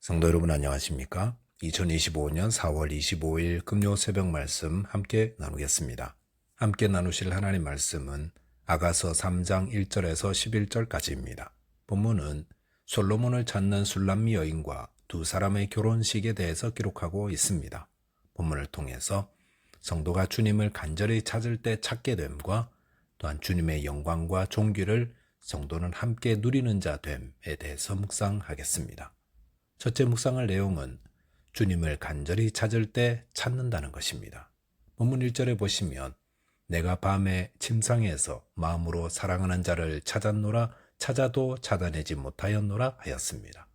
성도 여러분 안녕하십니까? 2025년 4월 25일 금요 새벽 말씀 함께 나누겠습니다. 함께 나누실 하나님 말씀은 아가서 3장 1절에서 11절까지입니다. 본문은 솔로몬을 찾는 술람미 여인과 두 사람의 결혼식에 대해서 기록하고 있습니다. 본문을 통해서 성도가 주님을 간절히 찾을 때 찾게 됨과 또한 주님의 영광과 존귀를 성도는 함께 누리는 자 됨에 대해서 묵상하겠습니다. 첫째 묵상할 내용은 주님을 간절히 찾을 때 찾는다는 것입니다. 본문 1절에 보시면 내가 밤에 침상에서 마음으로 사랑하는 자를 찾았노라 찾아도 찾아내지 못하였노라 하였습니다.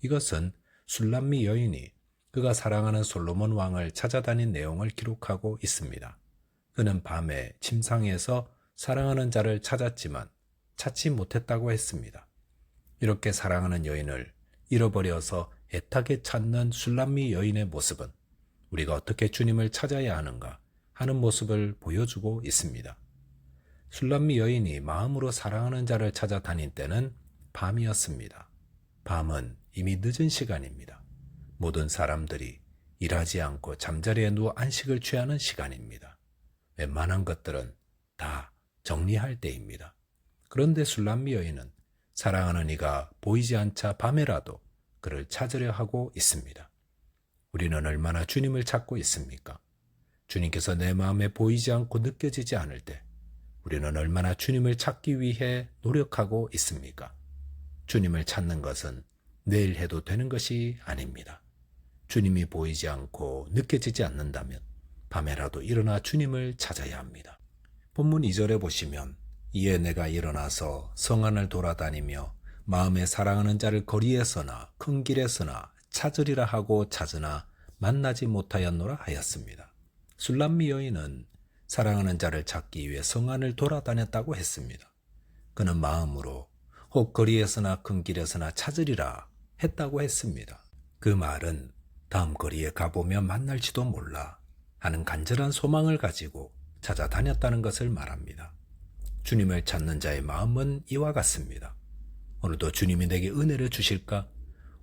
이것은 술람미 여인이 그가 사랑하는 솔로몬 왕을 찾아다닌 내용을 기록하고 있습니다. 그는 밤에 침상에서 사랑하는 자를 찾았지만 찾지 못했다고 했습니다. 이렇게 사랑하는 여인을 잃어버려서 애타게 찾는 술람미 여인의 모습은 우리가 어떻게 주님을 찾아야 하는가 하는 모습을 보여주고 있습니다. 술람미 여인이 마음으로 사랑하는 자를 찾아다닌 때는 밤이었습니다. 밤은 이미 늦은 시간입니다. 모든 사람들이 일하지 않고 잠자리에 누워 안식을 취하는 시간입니다. 웬만한 것들은 다 정리할 때입니다. 그런데 술람미 여인은 사랑하는 이가 보이지 않자 밤에라도 그를 찾으려 하고 있습니다. 우리는 얼마나 주님을 찾고 있습니까? 주님께서 내 마음에 보이지 않고 느껴지지 않을 때 우리는 얼마나 주님을 찾기 위해 노력하고 있습니까? 주님을 찾는 것은 내일 해도 되는 것이 아닙니다. 주님이 보이지 않고 느껴지지 않는다면 밤에라도 일어나 주님을 찾아야 합니다. 본문 2절에 보시면 이에 내가 일어나서 성 안을 돌아다니며 마음에 사랑하는 자를 거리에서나 큰 길에서나 찾으리라 하고 찾으나 만나지 못하였노라 하였습니다. 술람미 여인은 사랑하는 자를 찾기 위해 성 안을 돌아다녔다고 했습니다. 그는 마음으로 혹 거리에서나 큰 길에서나 찾으리라 했다고 했습니다. 그 말은 다음 거리에 가보면 만날지도 몰라 하는 간절한 소망을 가지고 찾아다녔다는 것을 말합니다. 주님을 찾는 자의 마음은 이와 같습니다. 오늘도 주님이 내게 은혜를 주실까?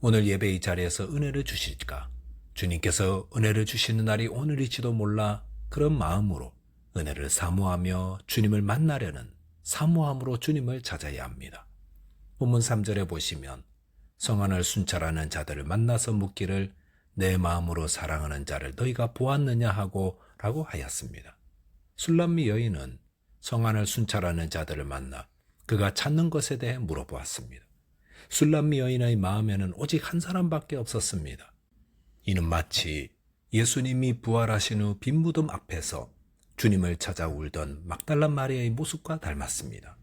오늘 예배 이 자리에서 은혜를 주실까? 주님께서 은혜를 주시는 날이 오늘일지도 몰라 그런 마음으로 은혜를 사모하며 주님을 만나려는 사모함으로 주님을 찾아야 합니다. 본문 3절에 보시면 성안을 순찰하는 자들을 만나서 묻기를 내 마음으로 사랑하는 자를 너희가 보았느냐 하고 라고 하였습니다. 술람미 여인은 성안을 순찰하는 자들을 만나 그가 찾는 것에 대해 물어보았습니다. 술람미 여인의 마음에는 오직 한 사람밖에 없었습니다. 이는 마치 예수님이 부활하신 후 빈 무덤 앞에서 주님을 찾아 울던 막달라 마리아의 모습과 닮았습니다.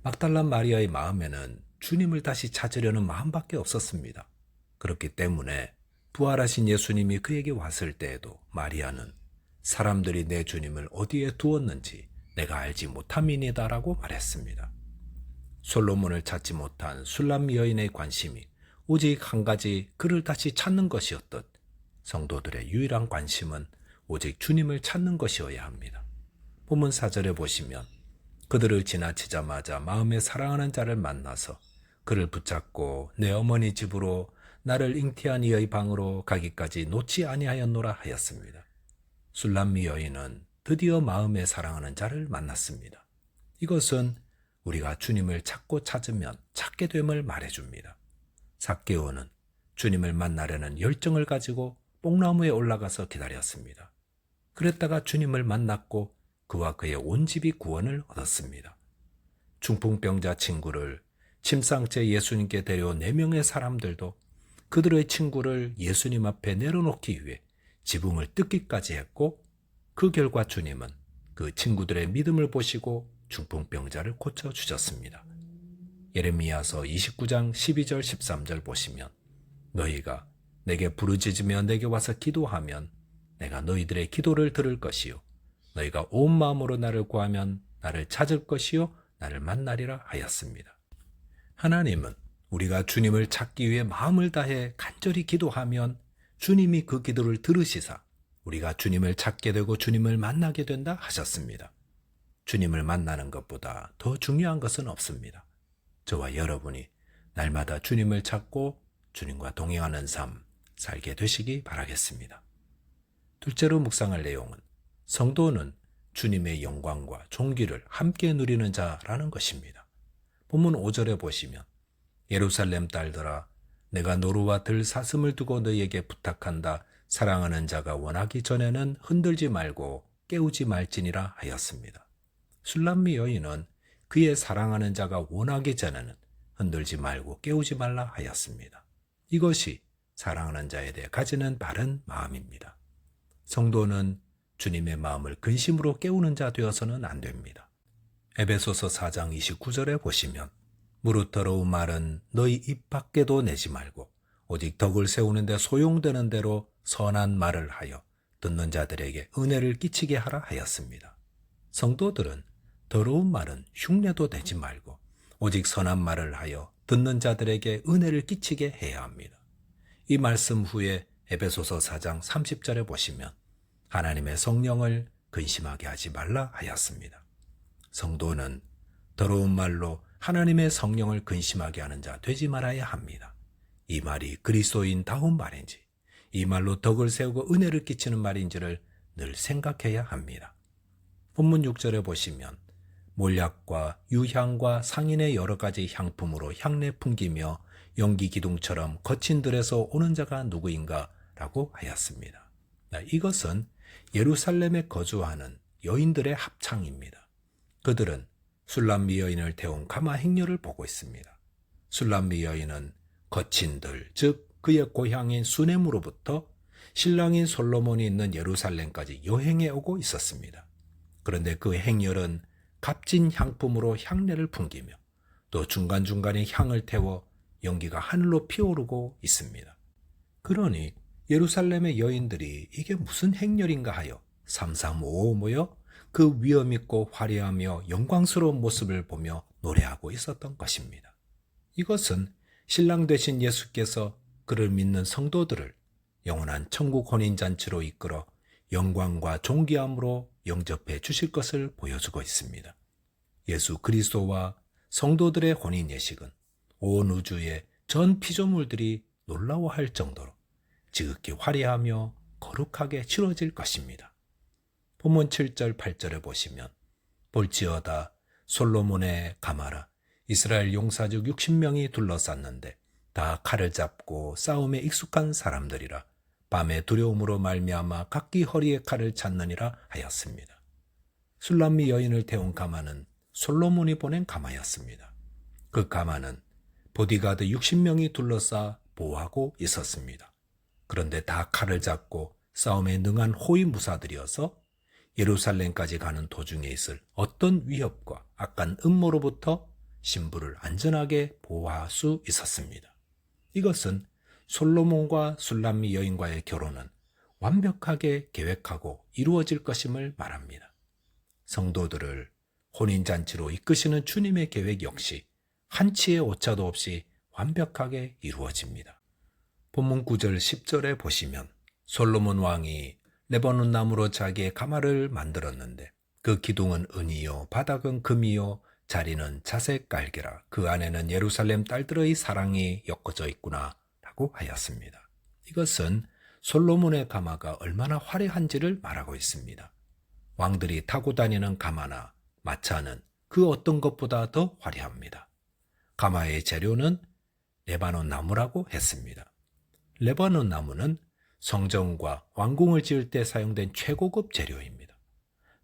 막달라 마리아의 마음에는 주님을 다시 찾으려는 마음밖에 없었습니다. 그렇기 때문에 부활하신 예수님이 그에게 왔을 때에도 마리아는 사람들이 내 주님을 어디에 두었는지 내가 알지 못함이니다라고 말했습니다. 솔로몬을 찾지 못한 술람미 여인의 관심이 오직 한 가지 그를 다시 찾는 것이었듯 성도들의 유일한 관심은 오직 주님을 찾는 것이어야 합니다. 본문 4절에 보시면 그들을 지나치자마자 마음에 사랑하는 자를 만나서 그를 붙잡고 내 어머니 집으로 나를 잉태한 이의 방으로 가기까지 놓지 아니하였노라 하였습니다. 술람미 여인은 드디어 마음에 사랑하는 자를 만났습니다. 이것은 우리가 주님을 찾고 찾으면 찾게 됨을 말해줍니다. 삭개오는 주님을 만나려는 열정을 가지고 뽕나무에 올라가서 기다렸습니다. 그랬다가 주님을 만났고 그와 그의 온 집이 구원을 얻었습니다. 중풍병자 친구를 침상째 예수님께 데려온 4명의 사람들도 그들의 친구를 예수님 앞에 내려놓기 위해 지붕을 뜯기까지 했고 그 결과 주님은 그 친구들의 믿음을 보시고 중풍병자를 고쳐주셨습니다. 예레미야서 29장 12절 13절 보시면 너희가 내게 부르짖으며 내게 와서 기도하면 내가 너희들의 기도를 들을 것이요 너희가 온 마음으로 나를 구하면 나를 찾을 것이요 나를 만나리라 하였습니다. 하나님은 우리가 주님을 찾기 위해 마음을 다해 간절히 기도하면 주님이 그 기도를 들으시사 우리가 주님을 찾게 되고 주님을 만나게 된다 하셨습니다. 주님을 만나는 것보다 더 중요한 것은 없습니다. 저와 여러분이 날마다 주님을 찾고 주님과 동행하는 삶 살게 되시기 바라겠습니다. 둘째로 묵상할 내용은 성도는 주님의 영광과 존귀를 함께 누리는 자라는 것입니다. 본문 5절에 보시면 예루살렘 딸들아 내가 노루와 들 사슴을 두고 너희에게 부탁한다. 사랑하는 자가 원하기 전에는 흔들지 말고 깨우지 말지니라 하였습니다. 술람미 여인은 그의 사랑하는 자가 원하기 전에는 흔들지 말고 깨우지 말라 하였습니다. 이것이 사랑하는 자에 대해 가지는 바른 마음입니다. 성도는 주님의 마음을 근심으로 깨우는 자 되어서는 안 됩니다. 에베소서 4장 29절에 보시면 무릇 더러운 말은 너희 입 밖에도 내지 말고 오직 덕을 세우는 데 소용되는 대로 선한 말을 하여 듣는 자들에게 은혜를 끼치게 하라 하였습니다. 성도들은 더러운 말은 흉내도 내지 말고 오직 선한 말을 하여 듣는 자들에게 은혜를 끼치게 해야 합니다. 이 말씀 후에 에베소서 4장 30절에 보시면 하나님의 성령을 근심하게 하지 말라 하였습니다. 성도는 더러운 말로 하나님의 성령을 근심하게 하는 자 되지 말아야 합니다. 이 말이 그리스도인다운 말인지 이 말로 덕을 세우고 은혜를 끼치는 말인지를 늘 생각해야 합니다. 본문 6절에 보시면 몰약과 유향과 상인의 여러 가지 향품으로 향내 풍기며 연기 기둥처럼 거친 들에서 오는 자가 누구인가 라고 하였습니다. 이것은 예루살렘에 거주하는 여인들의 합창입니다. 그들은 술람미 여인을 태운 가마 행렬을 보고 있습니다. 술람미 여인은 거친 들, 즉 그의 고향인 수넴으로부터 신랑인 솔로몬이 있는 예루살렘까지 여행해 오고 있었습니다. 그런데 그 행렬은 값진 향품으로 향내를 풍기며 또 중간중간에 향을 태워 연기가 하늘로 피오르고 있습니다. 그러니 예루살렘의 여인들이 이게 무슨 행렬인가 하여 삼삼오오 모여 그 위엄있고 화려하며 영광스러운 모습을 보며 노래하고 있었던 것입니다. 이것은 신랑 되신 예수께서 그를 믿는 성도들을 영원한 천국 혼인잔치로 이끌어 영광과 존귀함으로 영접해 주실 것을 보여주고 있습니다. 예수 그리스도와 성도들의 혼인 예식은 온 우주의 전 피조물들이 놀라워할 정도로 지극히 화려하며 거룩하게 치러질 것입니다. 본문 7절 8절에 보시면 볼지어다 솔로몬의 가마라 이스라엘 용사즉 60명이 둘러쌌는데 다 칼을 잡고 싸움에 익숙한 사람들이라 밤의 두려움으로 말미암아 각기 허리에 칼을 찾느니라 하였습니다. 술람미 여인을 태운 가마는 솔로몬이 보낸 가마였습니다. 그 가마는 보디가드 60명이 둘러싸 보호하고 있었습니다. 그런데 다 칼을 잡고 싸움에 능한 호위 무사들이어서 예루살렘까지 가는 도중에 있을 어떤 위협과 악한 음모로부터 신부를 안전하게 보호할 수 있었습니다. 이것은 솔로몬과 술람미 여인과의 결혼은 완벽하게 계획하고 이루어질 것임을 말합니다. 성도들을 혼인잔치로 이끄시는 주님의 계획 역시 한치의 오차도 없이 완벽하게 이루어집니다. 본문 9절 10절에 보시면 솔로몬 왕이 레바논 나무로 자기의 가마를 만들었는데 그 기둥은 은이요 바닥은 금이요 자리는 자색 깔개라 그 안에는 예루살렘 딸들의 사랑이 엮어져 있구나 라고 하였습니다. 이것은 솔로몬의 가마가 얼마나 화려한지를 말하고 있습니다. 왕들이 타고 다니는 가마나 마차는 그 어떤 것보다 더 화려합니다. 가마의 재료는 레바논 나무라고 했습니다. 레바논 나무는 성전과 왕궁을 지을 때 사용된 최고급 재료입니다.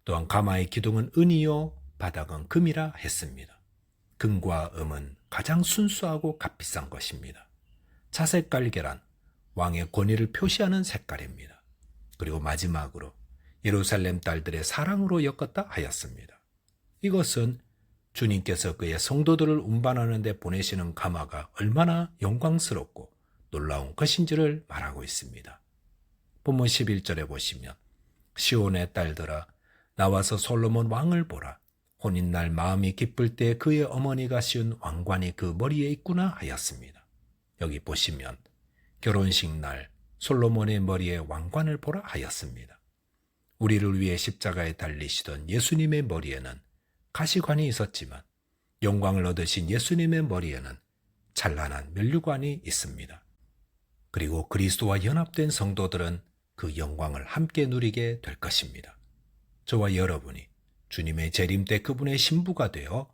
또한 가마의 기둥은 은이요 바닥은 금이라 했습니다. 금과 음은 가장 순수하고 값비싼 것입니다. 자색 깔개란 왕의 권위를 표시하는 색깔입니다. 그리고 마지막으로 예루살렘 딸들의 사랑으로 엮었다 하였습니다. 이것은 주님께서 그의 성도들을 운반하는 데 보내시는 가마가 얼마나 영광스럽고 놀라운 것인지를 말하고 있습니다. 본문 11절에 보시면 시온의 딸들아 나와서 솔로몬 왕을 보라. 혼인날 마음이 기쁠 때 그의 어머니가 씌운 왕관이 그 머리에 있구나 하였습니다. 여기 보시면 결혼식 날 솔로몬의 머리에 왕관을 보라 하였습니다. 우리를 위해 십자가에 달리시던 예수님의 머리에는 가시관이 있었지만 영광을 얻으신 예수님의 머리에는 찬란한 면류관이 있습니다. 그리고 그리스도와 연합된 성도들은 그 영광을 함께 누리게 될 것입니다. 저와 여러분이 주님의 재림 때 그분의 신부가 되어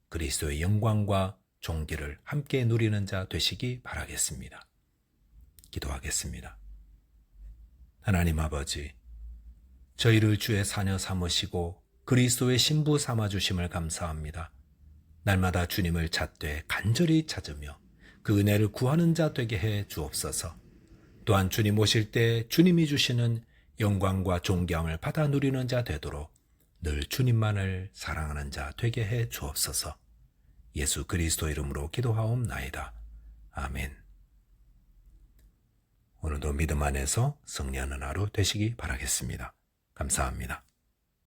그리스도의 영광과 존귀를 함께 누리는 자 되시기 바라겠습니다. 기도하겠습니다. 하나님 아버지, 저희를 주의 자녀 삼으시고 그리스도의 신부 삼아주심을 감사합니다. 날마다 주님을 찾되 간절히 찾으며 그 은혜를 구하는 자 되게 해 주옵소서. 또한 주님 오실 때 주님이 주시는 영광과 존경을 받아 누리는 자 되도록 늘 주님만을 사랑하는 자 되게 해 주옵소서. 예수 그리스도 이름으로 기도하옵나이다. 아멘. 오늘도 믿음 안에서 승리하는 하루 되시기 바라겠습니다. 감사합니다.